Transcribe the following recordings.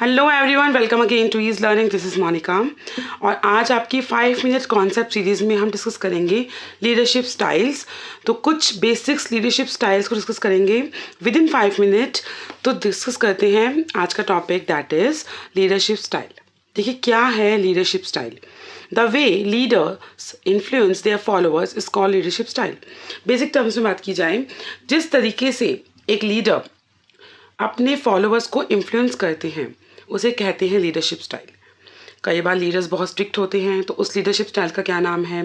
Hello everyone, welcome again to Ease Learning. This is Monica और आज आपकी 5 minute concept series में हम डिस्कस करेंगे लीडरशिप स्टाइल्स। तो कुछ बेसिक्स लीडरशिप स्टाइल्स को डिस्कस करेंगे विद इन 5 मिनट। तो डिस्कस करते हैं आज का topic, that is leadership style. देखिए क्या है leadership style. The way leaders influence their followers is called leadership style. Basic terms में बात की जाए, जिस तरीके से एक लीडर अपने फॉलोअर्स को इन्फ्लुएंस करते हैं उसे कहते हैं लीडरशिप स्टाइल। कई बार लीडर्स बहुत स्ट्रिक्ट होते हैं तो उस लीडरशिप स्टाइल का क्या नाम है।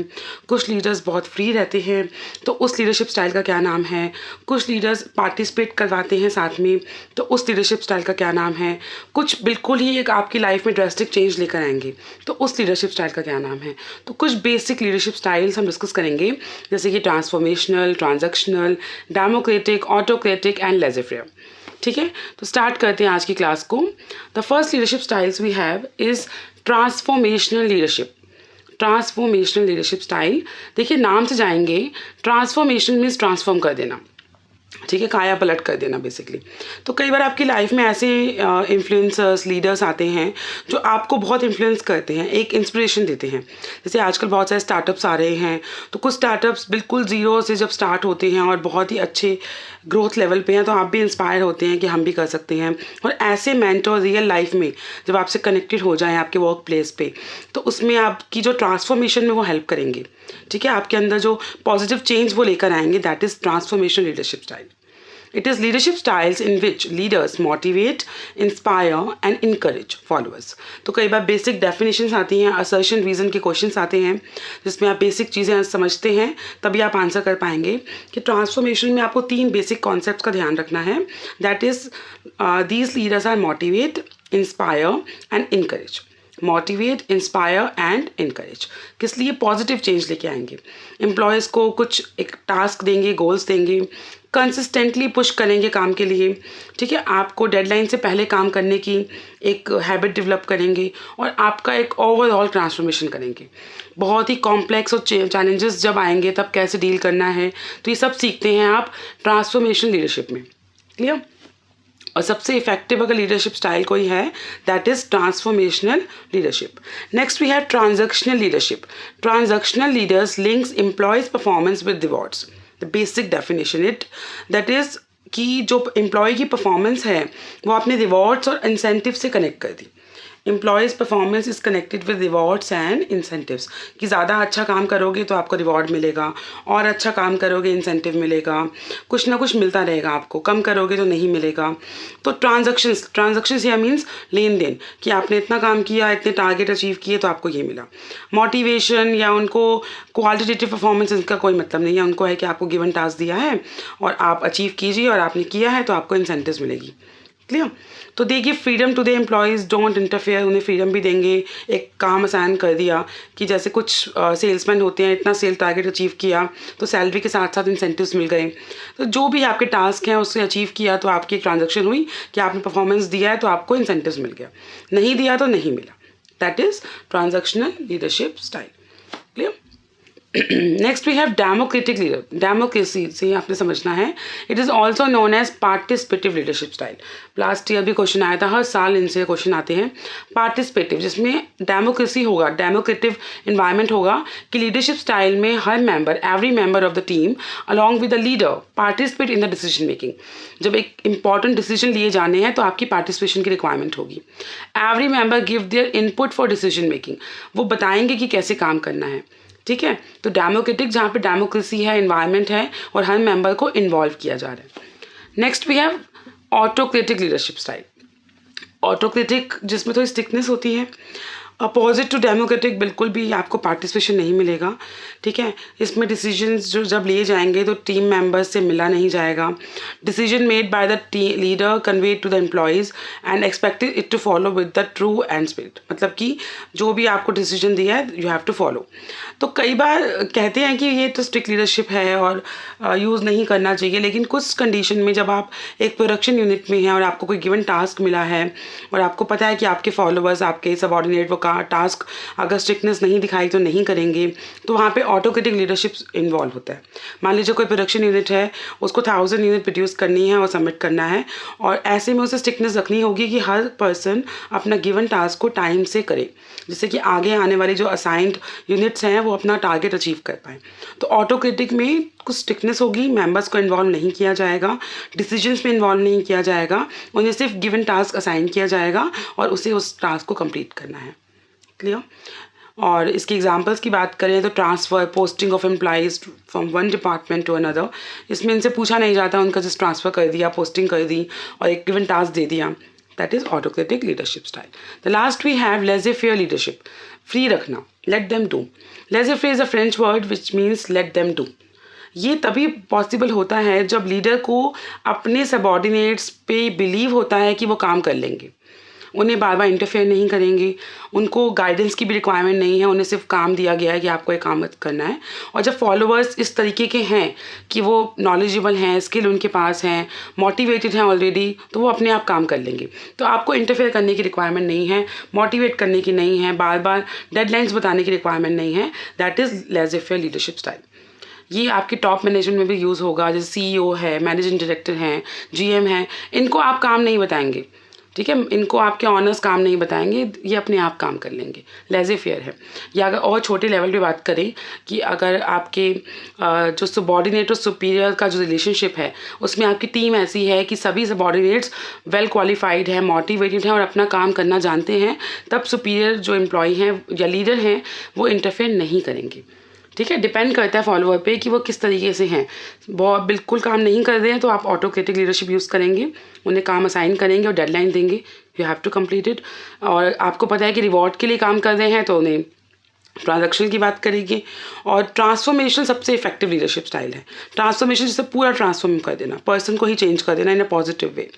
कुछ लीडर्स बहुत फ्री रहते हैं तो उस लीडरशिप स्टाइल का क्या नाम है। कुछ लीडर्स पार्टिसिपेट करवाते हैं साथ में तो उस लीडरशिप स्टाइल का क्या नाम है। कुछ बिल्कुल ही एक आपकी लाइफ में ड्रास्टिक चेंज लेकर आएंगे तो उस लीडरशिप स्टाइल का क्या नाम है। तो कुछ बेसिक लीडरशिप स्टाइल्स हम डिस्कस करेंगे, जैसे कि transformational, transactional, democratic, autocratic and laser-fair. ठीक है, तो स्टार्ट करते हैं आज की क्लास को। The first leadership styles we have is transformational leadership. Transformational leadership style, देखिए नाम से जाएंगे, ट्रांसफॉर्मेशन मीन्स ट्रांसफॉर्म कर देना, ठीक है, काया पलट कर देना बेसिकली। तो कई बार आपकी लाइफ में ऐसे इन्फ्लुएंसर्स, लीडर्स आते हैं जो आपको बहुत इन्फ्लुएंस करते हैं, एक इंस्पिरेशन देते हैं। जैसे आजकल बहुत सारे स्टार्टअप्स आ रहे हैं, तो कुछ स्टार्टअप्स बिल्कुल ज़ीरो से जब स्टार्ट होते हैं और बहुत ही अच्छे ग्रोथ लेवल पे हैं तो आप भी इंस्पायर होते हैं कि हम भी कर सकते हैं। और ऐसे मेंटर रियल लाइफ में जब आपसे कनेक्टेड हो जाएं आपके वर्क प्लेस पे, तो उसमें आपकी जो ट्रांसफॉर्मेशन में वो हेल्प करेंगे। ठीक है, आपके अंदर जो पॉजिटिव चेंज वो लेकर आएंगे, that is transformation leadership style. It is leadership styles in which leaders motivate, inspire and encourage followers. तो कई बार बेसिक डेफिनेशंस आती हैं, असर्शन रीज़न के क्वेश्चंस आते हैं जिसमें आप बेसिक चीज़ें समझते हैं तभी आप आंसर कर पाएंगे। कि ट्रांसफॉर्मेशन में आपको 3 बेसिक कॉन्सेप्ट्स का ध्यान रखना है, that is these leaders are motivate, inspire and encourage. Motivate, inspire and encourage किस लिए? पॉजिटिव चेंज लेके आएंगे। एम्प्लॉयज़ को कुछ एक टास्क देंगे, गोल्स देंगे, कंसिस्टेंटली पुश करेंगे काम के लिए। ठीक है, आपको डेडलाइन से पहले काम करने की एक हैबिट डेवलप करेंगे और आपका एक ओवरऑल ट्रांसफॉर्मेशन करेंगे। बहुत ही कॉम्प्लेक्स और चैलेंजेस जब आएंगे तब कैसे डील करना है, तो ये सब सीखते हैं आप ट्रांसफॉर्मेशन लीडरशिप में। क्लियर? और सबसे इफेक्टिव अगर लीडरशिप स्टाइल कोई है, that is transformational leadership. Next we have transactional leadership. Transactional leaders links employees performance with rewards. The basic definition it that is कि जो एम्प्लॉय की परफॉर्मेंस है वो अपने रिवॉर्ड्स और इंसेंटिव से कनेक्ट कर दी। Employees performance is connected with rewards and incentives, कि ज़्यादा अच्छा काम करोगे तो आपको रिवॉर्ड मिलेगा, और अच्छा काम करोगे इंसेंटिव मिलेगा, कुछ ना कुछ मिलता रहेगा आपको, कम करोगे तो नहीं मिलेगा। तो ट्रांजैक्शंस या मीन्स लेन देन, कि आपने इतना काम किया, इतने टारगेट अचीव किए तो आपको ये मिला। मोटिवेशन या उनको क्वालिटेटिव परफॉर्मेंस, इसका कोई मतलब नहीं है, उनको है कि आपको गिवन टास्क दिया है और आप अचीव कीजिए और आपने किया है तो आपको इंसेंटिव्स मिलेगी। क्लियर? तो they give freedom to the employees, don't interfere, उन्हें फ्रीडम भी देंगे। एक काम असाइन कर दिया कि जैसे कुछ सेल्समैन होते हैं, इतना सेल टारगेट अचीव किया तो सैलरी के साथ साथ इंसेंटिव्स मिल गए। तो जो भी आपके टास्क हैं उससे अचीव किया तो आपकी एक ट्रांजैक्शन हुई कि आपने परफॉर्मेंस दिया है तो आपको इंसेंटिव्स मिल गया, नहीं दिया तो नहीं मिला। That is transactional leadership style. Clear? Next we have democratic leader. Democracy से आपने समझना है, it is also known as participative leadership style. Last year भी क्वेश्चन आया था, हर साल इनसे क्वेश्चन आते हैं। पार्टिसिपेटिव, जिसमें डेमोक्रेसी होगा, डेमोक्रेटिव इन्वायरमेंट होगा कि लीडरशिप स्टाइल में हर member, every member of the team along with the leader participate in the decision making. जब एक इंपॉर्टेंट डिसीजन लिए जाने हैं तो आपकी पार्टिसिपेशन की रिक्वायरमेंट होगी। Every member give their input for decision making, वो बताएंगे कि कैसे काम करना है। ठीक है, तो डेमोक्रेटिक जहाँ पे डेमोक्रेसी है, इन्वायरमेंट है और हर मेंबर को इन्वॉल्व किया जा रहा है। Next we have autocratic leadership style. Autocratic जिसमें थोड़ी स्टिकनेस होती है, अपोजिट टू डेमोक्रेटिक, बिल्कुल भी आपको पार्टिसिपेशन नहीं मिलेगा। ठीक है, इसमें डिसीजंस जो जब लिए जाएंगे तो टीम मेंबर्स से मिला नहीं जाएगा। Decision made by the leader conveyed to the employees and expected it to follow with the true and spirit, मतलब कि जो भी आपको डिसीजन दिया है यू हैव टू फॉलो। तो कई बार कहते हैं कि ये तो स्ट्रिक्ट लीडरशिप है और यूज़ नहीं करना चाहिए, लेकिन कुछ कंडीशन में जब आप एक प्रोडक्शन यूनिट में हैं और आपको कोई गिवन टास्क मिला है और आपको पता है कि आपके फॉलोअर्स, आपके सबऑर्डिनेट वो का टास्क अगर स्ट्रिक्टनेस नहीं दिखाई तो नहीं करेंगे, तो वहाँ पे ऑटोक्रेटिक लीडरशिप इन्वॉल्व होता है। मान लीजिए कोई प्रोडक्शन यूनिट है, उसको 1000 यूनिट प्रोड्यूस करनी है और सबमिट करना है, और ऐसे में उसे स्ट्रिक्टनेस रखनी होगी कि हर पर्सन अपना गिवन टास्क को टाइम से करे, जिससे कि आगे आने वाली जो असाइंड यूनिट्स हैं वो अपना टारगेट अचीव कर पाएँ। तो ऑटोक्रेटिक में कुछ स्ट्रिक्टनेस होगी, मेंबर्स को इन्वॉल्व नहीं किया जाएगा, डिसीजंस में इन्वॉल्व नहीं किया जाएगा, उन्हें सिर्फ गिवन टास्क असाइन किया जाएगा और उसे उस टास्क को कंप्लीट करना है। क्लियर? और इसकी एग्जांपल्स की बात करें तो transfer, posting of employees from one department to another, इसमें इनसे पूछा नहीं जाता, उनका जस्ट ट्रांसफ़र कर दिया, पोस्टिंग कर दी और एक गिवन टास्क दे दिया। That is autocratic leadership style. The last we have laissez faire leadership, free रखना, let them do. Laissez faire is a French word which means let them do. ये तभी पॉसिबल होता है जब लीडर को अपने सबॉर्डिनेट्स पे बिलीव होता है कि वो काम कर लेंगे, उन्हें बार बार इंटरफेयर नहीं करेंगे, उनको गाइडेंस की भी रिक्वायरमेंट नहीं है, उन्हें सिर्फ काम दिया गया है कि आपको ये काम करना है। और जब फॉलोअर्स इस तरीके के हैं कि वो नॉलेजेबल हैं, स्किल उनके पास हैं, मोटिवेटेड हैं ऑलरेडी, तो वो अपने आप काम कर लेंगे। तो आपको इंटरफेयर करने की रिक्वायरमेंट नहीं है, मोटिवेट करने की नहीं है, बार बार डेडलाइंस बताने की रिक्वायरमेंट नहीं है। That is laser faire leadership style. ये आपके टॉप मैनेजमेंट में भी यूज़ होगा, जैसे सीईओ है, मैनेजिंग डायरेक्टर हैं, जीएम हैं, इनको आप काम नहीं बताएंगे, ठीक है, इनको आपके ऑनर्स काम नहीं बताएंगे, ये अपने आप काम कर लेंगे, लेज़र फेयर है। या अगर और छोटे लेवल पे बात करें कि अगर आपके जो सबॉर्डिनेट और सुपीरियर का जो रिलेशनशिप है, उसमें आपकी टीम ऐसी है कि सभी सबॉर्डिनेट्स वेल क्वालिफाइड हैं, मोटिवेटेड हैं और अपना काम करना जानते हैं, तब सुपीरियर जो एम्प्लॉय हैं या लीडर हैं वो इंटरफेयर नहीं करेंगे। ठीक है, डिपेंड करता है फॉलोअर पे कि वो किस तरीके से हैं। बहुत बिल्कुल काम नहीं कर रहे हैं तो आप ऑटोक्रेटिक लीडरशिप यूज़ करेंगे, उन्हें काम असाइन करेंगे और डेडलाइन देंगे, you have to complete it. और आपको पता है कि रिवॉर्ड के लिए काम कर रहे हैं तो उन्हें ट्रांजैक्शन की बात करेंगे। और ट्रांसफॉर्मेशन सबसे इफेक्टिव लीडरशिप स्टाइल है। ट्रांसफॉर्मेशन जिससे पूरा ट्रांसफॉर्म कर देना, पर्सन को ही चेंज कर देना इन अ पॉजिटिव वे।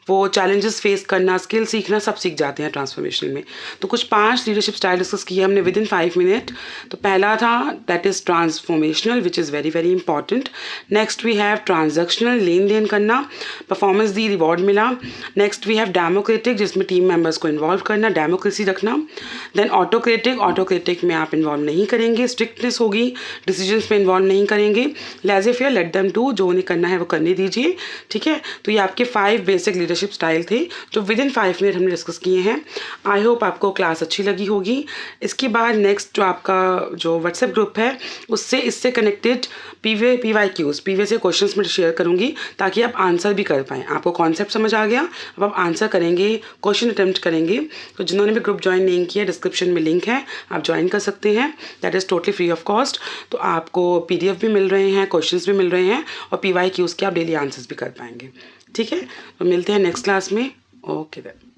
वो चैलेंजेस फेस करना, स्किल सीखना सब सीख जाते हैं ट्रांसफॉर्मेशन में। तो कुछ 5 लीडरशिप स्टाइल डिस्कस किए हमने विद इन 5 मिनट। तो पहला था that is transformational which is very very important. Next we have transactional, लेन देन करना, परफॉर्मेंस दी, रिवॉर्ड मिला। नेक्स्ट वी हैव डेमोक्रेटिक, जिसमें टीम मेंबर्स को इन्वॉल्व करना, डेमोक्रेसी रखना। देन ऑटोक्रेटिक, ऑटोक्रेटिक में आप इन्वॉल्व नहीं करेंगे, स्ट्रिक्टनेस होगी, डिसीजंस में इन्वॉल्व नहीं करेंगे। Laser fair, late them do, जो उन्हें करना है वो करने दीजिए। ठीक है, तो ये आपके 5 बेसिक लीडरशिप स्टाइल थे जो विद इन 5 मिनट हमने डिस्कस किए हैं। आई होप आपको क्लास अच्छी लगी होगी। इसके बाद नेक्स्ट जो आपका जो व्हाट्सएप ग्रुप है उससे इससे कनेक्टेड PYQs से क्वेश्चंस में शेयर करूंगी ताकि आप आंसर भी कर पाएँ। आपको कॉन्सेप्ट समझ आ गया, अब आप आंसर करेंगे, क्वेश्चन अटैम्प्ट करेंगे। तो जिन्होंने भी ग्रुप ज्वाइन नहीं किया, डिस्क्रिप्शन में लिंक है, आप ज्वाइन कर सकते हैं। That is totally free of cost. तो आपको PDF भी मिल रहे हैं, क्वेश्चंस भी मिल रहे हैं और PYQs के आप डेली आंसर्स भी कर पाएंगे। ठीक है, तो मिलते हैं नेक्स्ट क्लास में। Okay then.